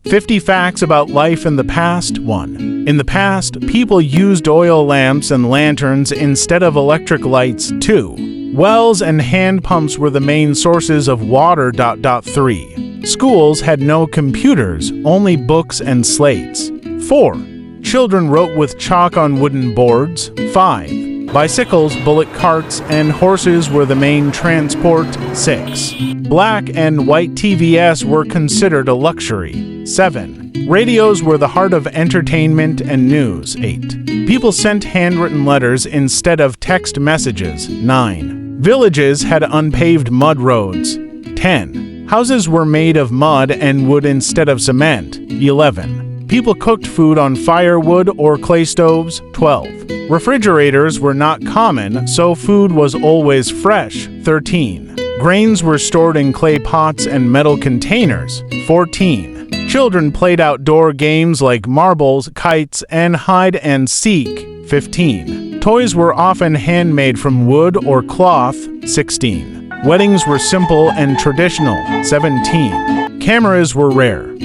50 facts about life in the past. 1. In the past, people used oil lamps and lanterns instead of electric lights. 2. Wells and hand pumps were the main sources of water. 3. Schools had no computers, only books and slates. 4. Children wrote with chalk on wooden boards. 5. Bicycles, bullock carts, and horses were the main transport. 6. Black and white TVs were considered a luxury. 7. Radios were the heart of entertainment and news. 8. People sent handwritten letters instead of text messages. 9. Villages had unpaved mud roads. 10. Houses were made of mud and wood instead of cement. 11. People cooked food on firewood or clay stoves. 12. Refrigerators were not common, so food was always fresh. 13. Grains were stored in clay pots and metal containers. 14. Children played outdoor games like marbles, kites, and hide and seek. 15. Toys were often handmade from wood or cloth. 16. Weddings were simple and traditional. 17. Cameras were rare.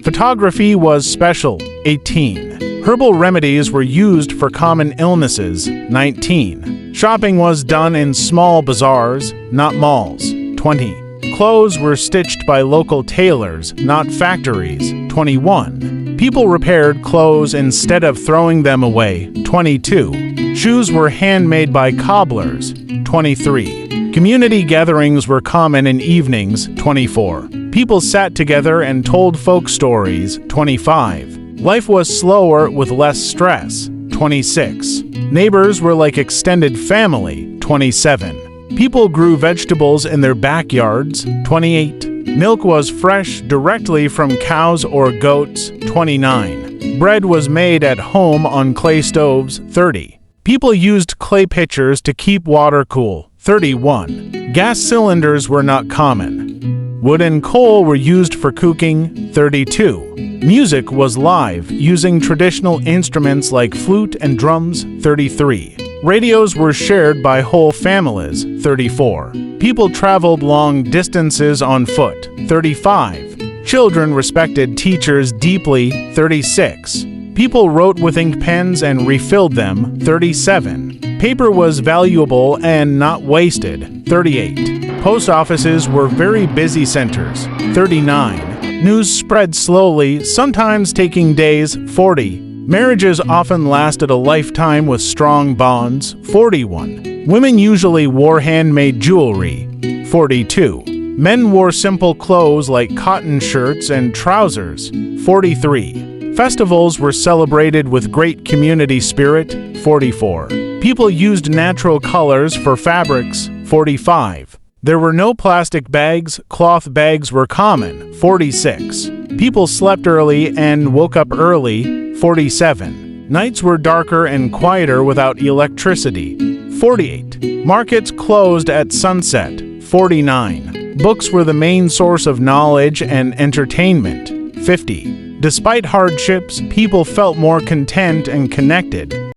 Photography was special. 18. Herbal remedies were used for common illnesses. 19. Shopping was done in small bazaars, not malls. 20. Clothes were stitched by local tailors, not factories. 21. People repaired clothes instead of throwing them away. 22. Shoes were handmade by cobblers. 23. Community gatherings were common in evenings. 24. People sat together and told folk stories. 25. Life was slower with less stress. 26. Neighbors were like extended family. 27. People grew vegetables in their backyards. 28. Milk was fresh directly from cows or goats. 29. Bread was made at home on clay stoves. 30. People used clay pitchers to keep water cool. 31. Gas cylinders were not common. Wood and coal were used for cooking. 32. Music was live, using traditional instruments like flute and drums. 33. Radios were shared by whole families. 34. People traveled long distances on foot. 35. Children respected teachers deeply. 36. People wrote with ink pens and refilled them. 37. Paper was valuable and not wasted. 38. Post offices were very busy centers. 39. News spread slowly, sometimes taking days. 40. Marriages often lasted a lifetime with strong bonds. 41. Women usually wore handmade jewelry. 42. Men wore simple clothes like cotton shirts and trousers. 43. Festivals were celebrated with great community spirit. 44. People used natural colors for fabrics. 45. There were no plastic bags, cloth bags were common. 46. People slept early and woke up early. 47. Nights were darker and quieter without electricity. 48. Markets closed at sunset. 49. Books were the main source of knowledge and entertainment. 50. Despite hardships, people felt more content and connected.